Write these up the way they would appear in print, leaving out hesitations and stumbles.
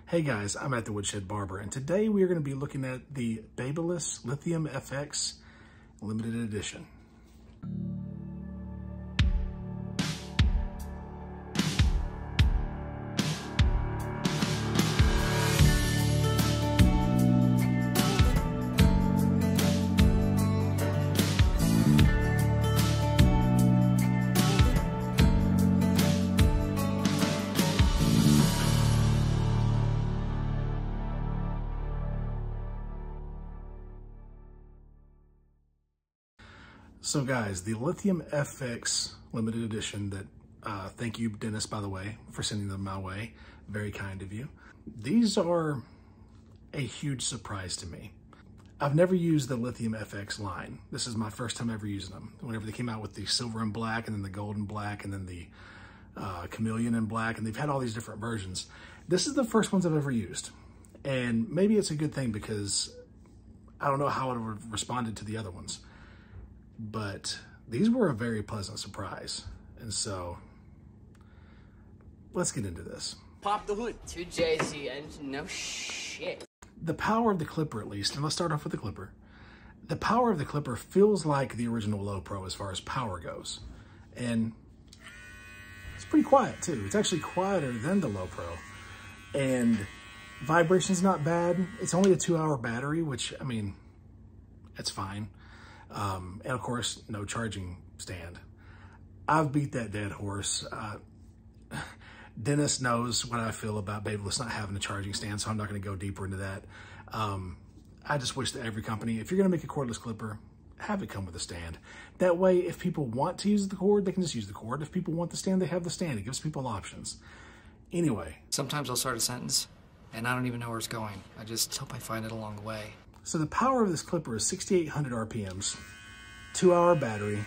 Hey guys, I'm at the Woodshed Barber, and today we are going to be looking at the Babyliss Lithium FX Limited Edition. So guys, the Lithium FX Limited Edition that, thank you Dennis, by the way, for sending them my way. Very kind of you. These are a huge surprise to me. I've never used the Lithium FX line. This is my first time ever using them. Whenever they came out with the silver and black, and then the gold and black, and then the chameleon and black, and they've had all these different versions. This is the first ones I've ever used. And maybe it's a good thing because I don't know how it would have responded to the other ones. But these were a very pleasant surprise. And so let's get into this. Pop the hood. 2JZ engine, no shit. The power of the clipper, at least, and let's start off with the clipper. The power of the clipper feels like the original Low Pro as far as power goes. And it's pretty quiet too. It's actually quieter than the Low Pro. And vibration's not bad. It's only a 2-hour battery, which, I mean, it's fine. And of course, no charging stand. I've beat that dead horse. Dennis knows what I feel about Babyliss not having a charging stand, so I'm not going to go deeper into that. I just wish that every company, if you're going to make a cordless clipper, have it come with a stand. That way, if people want to use the cord, they can just use the cord. If people want the stand, they have the stand. It gives people options. Anyway. Sometimes I'll start a sentence, and I don't even know where it's going. I just hope I find it along the way. So the power of this clipper is 6,800 RPMs, 2-hour battery,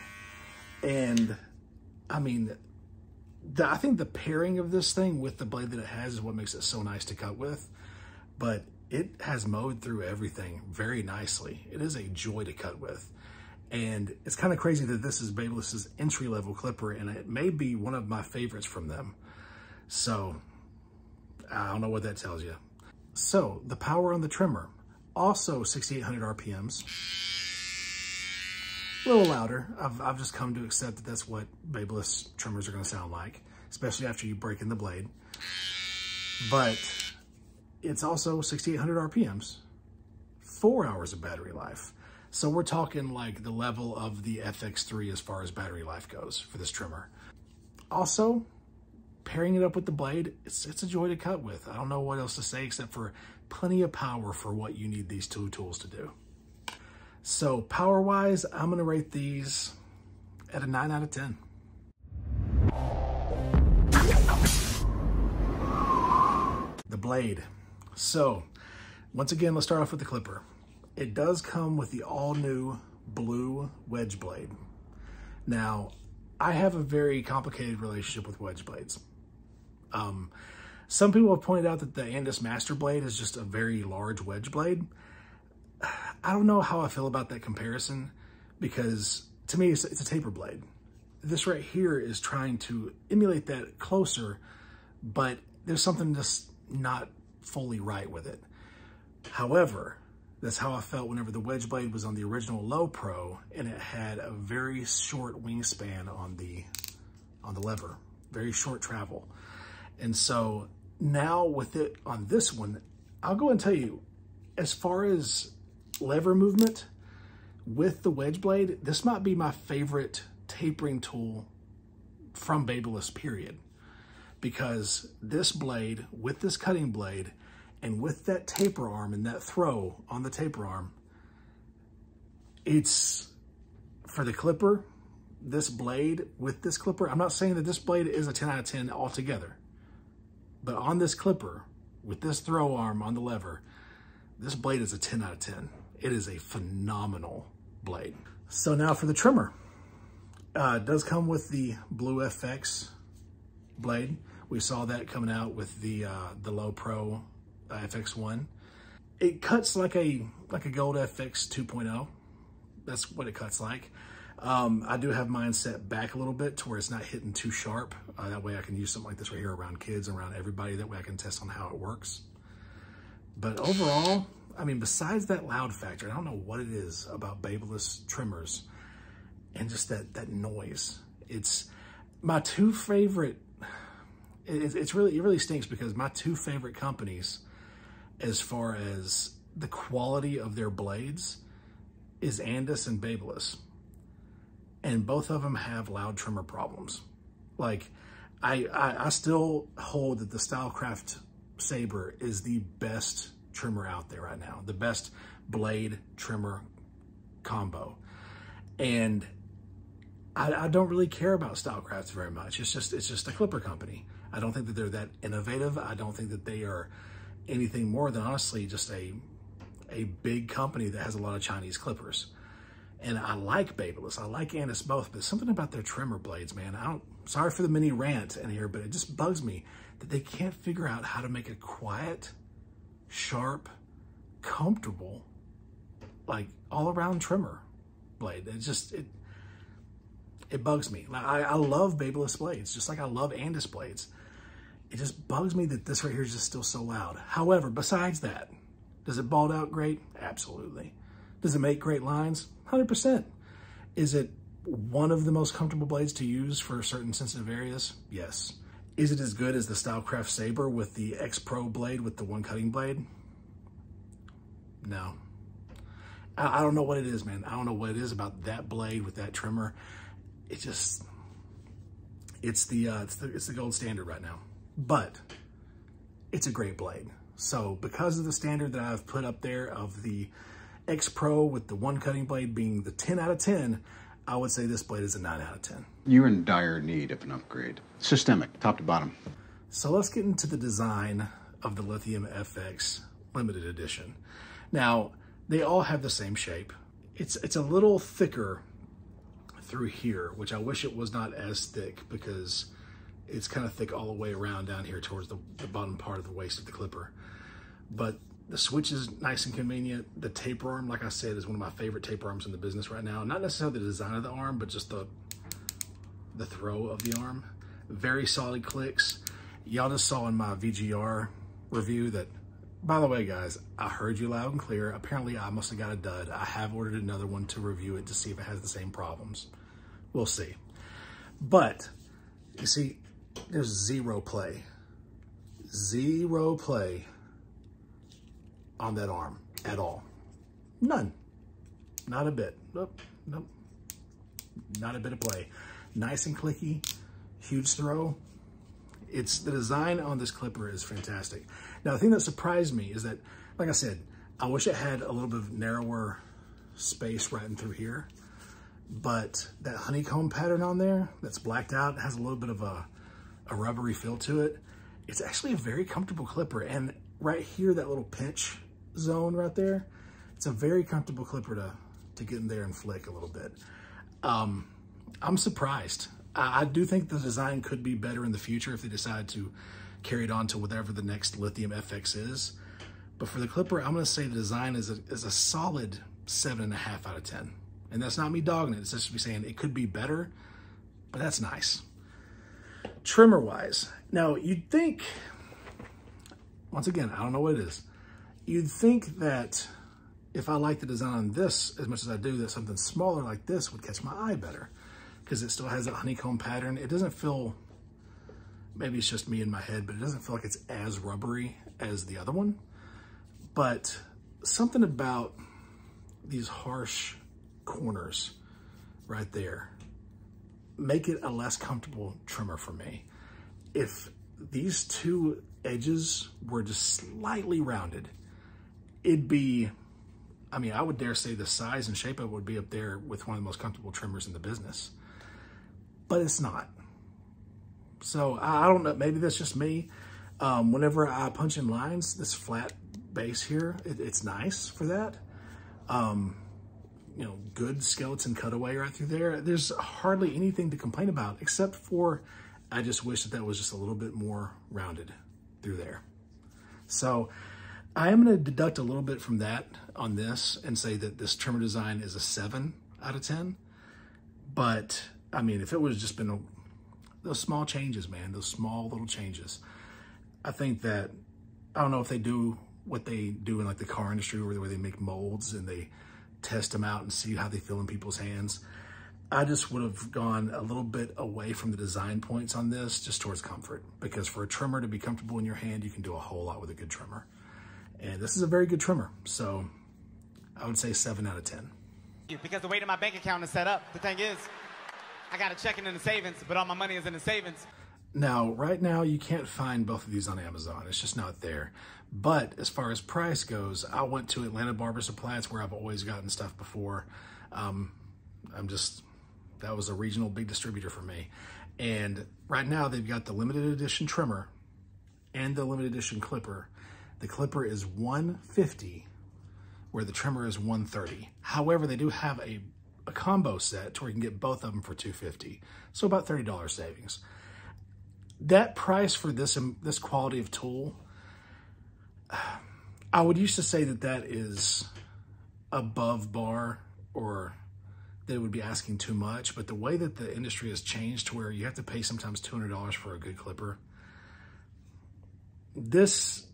and I mean, I think the pairing of this thing with the blade that it has is what makes it so nice to cut with, but it has mowed through everything very nicely. It is a joy to cut with, and it's kind of crazy that this is Babyliss's entry-level clipper, and it may be one of my favorites from them. So I don't know what that tells you. So the power on the trimmer. Also 6,800 RPMs, a little louder. I've just come to accept that that's what Babyliss trimmers are going to sound like, especially after you break in the blade. But it's also 6,800 RPMs, 4 hours of battery life. So we're talking like the level of the FX3 as far as battery life goes for this trimmer. Also, pairing it up with the blade, it's a joy to cut with. I don't know what else to say except for plenty of power for what you need these two tools to do. So power-wise, I'm gonna rate these at a 9 out of 10. The blade. So once again, let's start off with the clipper. It does come with the all-new blue wedge blade. Now, I have a very complicated relationship with wedge blades. Some people have pointed out that the Andis Master Blade is just a very large wedge blade. I don't know how I feel about that comparison because to me, it's a taper blade. This right here is trying to emulate that closer, but there's something just not fully right with it. However, that's how I felt whenever the wedge blade was on the original Low Pro and it had a very short wingspan on the lever, very short travel. And so now with it on this one, I'll go and tell you, as far as lever movement with the wedge blade, this might be my favorite tapering tool from Babyliss, period. Because this blade, with this cutting blade, and with that taper arm and that throw on the taper arm, it's, for the clipper, this blade with this clipper, I'm not saying that this blade is a 10 out of 10 altogether. But on this clipper, with this throw arm on the lever, this blade is a 10 out of 10. It is a phenomenal blade. So now for the trimmer. It does come with the Blue FX blade. We saw that coming out with the Low Pro FX1. It cuts like a Gold FX 2.0. That's what it cuts like. I do have mine set back a little bit to where it's not hitting too sharp. That way I can use something like this right here around kids and around everybody. That way I can test on how it works. But overall, I mean, besides that loud factor, I don't know what it is about Babyliss trimmers and just that noise. It's my two favorite, it really stinks because my two favorite companies as far as the quality of their blades is Andis and Babyliss. And both of them have loud trimmer problems. Like, I still hold that the Stylecraft Saber is the best trimmer out there right now, the best blade trimmer combo. And I don't really care about Stylecraft very much. It's just a clipper company. I don't think that they're that innovative. I don't think that they are anything more than honestly just a big company that has a lot of Chinese clippers. And I like Babyliss, I like Andis both, but something about their trimmer blades, man. Sorry for the mini rant in here, but it just bugs me that they can't figure out how to make a quiet, sharp, comfortable, like all around trimmer blade. It bugs me. I love Babyliss blades, just like I love Andis blades. It just bugs me that this right here is just still so loud. However, besides that, does it bald out great? Absolutely. Does it make great lines? 100%. Is it one of the most comfortable blades to use for certain sensitive areas? Yes. Is it as good as the Stylecraft Saber with the X Pro blade with the one cutting blade? No. I don't know what it is, man. I don't know what it is about that blade with that trimmer. It just, it's the gold standard right now. But it's a great blade. So because of the standard that I've put up there of the X Pro with the one cutting blade being the 10 out of 10, I would say this blade is a 9 out of 10. You're in dire need of an upgrade. Systemic, top to bottom. So let's get into the design of the Lithium FX limited edition. Now, they all have the same shape. It's a little thicker through here, which I wish it was not as thick because it's kind of thick all the way around down here towards the bottom part of the waist of the clipper. But the switch is nice and convenient. The taper arm, like I said, is one of my favorite taper arms in the business right now. Not necessarily the design of the arm, but just the throw of the arm. Very solid clicks. Y'all just saw in my VGR review that, by the way, guys, I heard you loud and clear. Apparently, I must have got a dud. I have ordered another one to review it to see if it has the same problems. We'll see. But, you see, there's zero play. Zero play on that arm at all. None. Not a bit. Nope. Nope. Not a bit of play. Nice and clicky. Huge throw. The design on this clipper is fantastic. Now, the thing that surprised me is that, like I said, I wish it had a little bit of narrower space right in through here. But that honeycomb pattern on there that's blacked out has a little bit of a rubbery feel to it. It's actually a very comfortable clipper. And right here, that little pinch zone right there, it's a very comfortable clipper to get in there and flick a little bit. I'm surprised. I do think the design could be better in the future if they decide to carry it on to whatever the next Lithium FX is. But for the clipper, I'm gonna say the design is a solid 7.5 out of 10. And that's not me dogging it, it's just me saying it could be better, but that's nice. Trimmer wise, now you'd think, once again, I don't know what it is. You'd think that if I like the design on this as much as I do, that something smaller like this would catch my eye better because it still has that honeycomb pattern. It doesn't feel, maybe it's just me in my head, but it doesn't feel like it's as rubbery as the other one. But something about these harsh corners right there make it a less comfortable trimmer for me. If these two edges were just slightly rounded, it'd be, I mean, I would dare say the size and shape of it would be up there with one of the most comfortable trimmers in the business, but it's not. So I don't know, maybe that's just me. Whenever I punch in lines, this flat base here, it's nice for that. You know, good skeleton cutaway right through there. There's hardly anything to complain about, except for I just wish that was just a little bit more rounded through there. So I am gonna deduct a little bit from that on this and say that this trimmer design is a 7 out of 10. But I mean, if it was just been those small changes, man, those small little changes, I think that, I don't know if they do what they do in like the car industry where they make molds and they test them out and see how they feel in people's hands. I just would have gone a little bit away from the design points on this, just towards comfort, because for a trimmer to be comfortable in your hand, you can do a whole lot with a good trimmer. And this is a very good trimmer. So I would say 7 out of 10. Because the way that my bank account is set up, the thing is, I got a checking in the savings, but all my money is in the savings. Now, right now, you can't find both of these on Amazon. It's just not there. But as far as price goes, I went to Atlanta Barber Supply. It's where I've always gotten stuff before. That was a regional big distributor for me. And right now, they've got the limited edition trimmer and the limited edition clipper. The clipper is $150, where the trimmer is $130. However, they do have a combo set to where you can get both of them for $250. So about $30 savings. That price for this quality of tool, I would used to say that is above bar, or they would be asking too much. But the way that the industry has changed to where you have to pay sometimes $200 for a good clipper, this,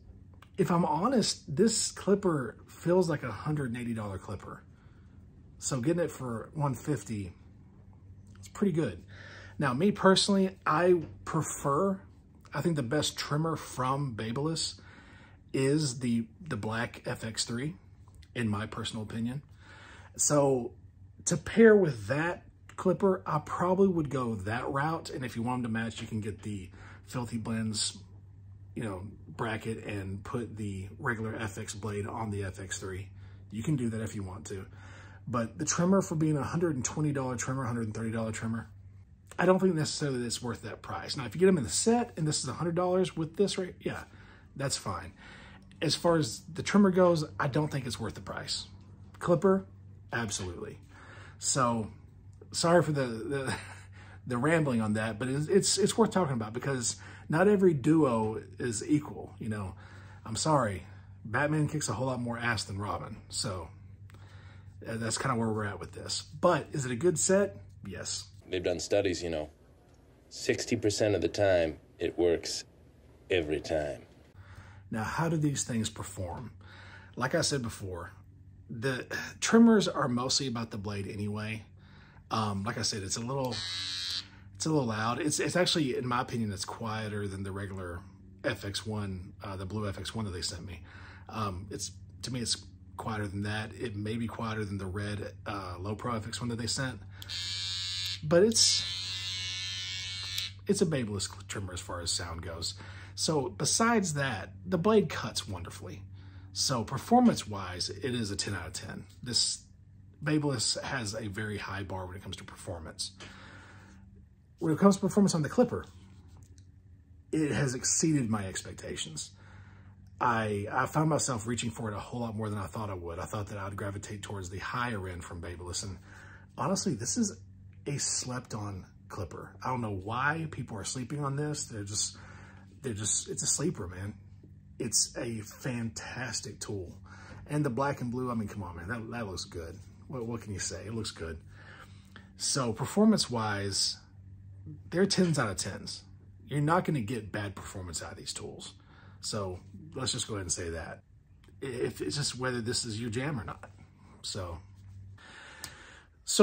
if I'm honest, this clipper feels like a $180 clipper. So getting it for $150, it's pretty good. Now, me personally, I think the best trimmer from Babyliss is the black FX3, in my personal opinion. So to pair with that clipper, I probably would go that route. And if you want them to match, you can get the Filthy Blends, bracket and put the regular FX blade on the FX3. You can do that if you want to. But the trimmer, for being a $120 trimmer, $130 trimmer, I don't think necessarily that it's worth that price. Now, if you get them in the set and this is $100 with this rate, yeah, that's fine. As far as the trimmer goes, I don't think it's worth the price. Clipper, absolutely. So sorry for the rambling on that, but it's worth talking about, because not every duo is equal. I'm sorry, Batman kicks a whole lot more ass than Robin. So that's kind of where we're at with this. But is it a good set? Yes. They've done studies, 60% of the time it works every time. Now, how do these things perform? Like I said before, the trimmers are mostly about the blade anyway. Like I said, it's a little loud. It's actually, in my opinion, it's quieter than the regular FX1, the blue FX1 that they sent me. To me, it's quieter than that. It may be quieter than the red Low Pro FX1 that they sent, but it's a Babyliss trimmer as far as sound goes. So besides that, the blade cuts wonderfully. So performance-wise, it is a 10 out of 10. This Babyliss has a very high bar when it comes to performance. When it comes to performance on the clipper, it has exceeded my expectations. I found myself reaching for it a whole lot more than I thought I would. I thought that I would gravitate towards the higher end from Babyliss, and honestly, this is a slept-on clipper. I don't know why people are sleeping on this. It's a sleeper, man. It's a fantastic tool. And the black and blue, I mean, come on, man, that looks good. What can you say? It looks good. So performance-wise, they're 10s out of 10s. You're not going to get bad performance out of these tools. So let's just go ahead and say that. If it's just whether this is your jam or not. So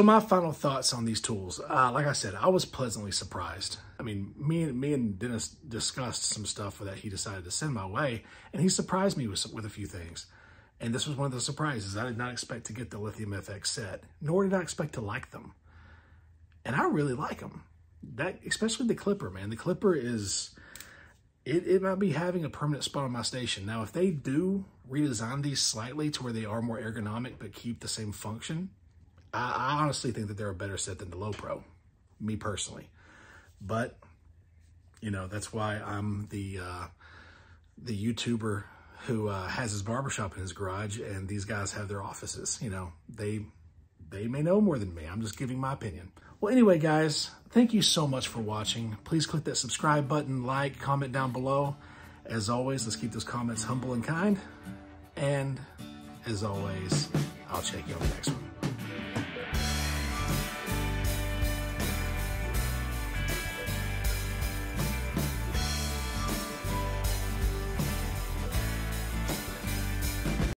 my final thoughts on these tools. Like I said, I was pleasantly surprised. I mean, me and Dennis discussed some stuff that he decided to send my way, and he surprised me with a few things. And this was one of the surprises. I did not expect to get the Lithium FX set, nor did I expect to like them. And I really like them. Especially the clipper, man. The clipper is, it might be having a permanent spot on my station. Now, if they do redesign these slightly to where they are more ergonomic but keep the same function, I honestly think that they're a better set than the Low Pro, me personally. But, that's why I'm the YouTuber who has his barbershop in his garage, and these guys have their offices. They may know more than me. I'm just giving my opinion. Well, anyway, guys, thank you so much for watching. Please click that subscribe button, like, comment down below. As always, let's keep those comments humble and kind. And as always, I'll check you on the next one.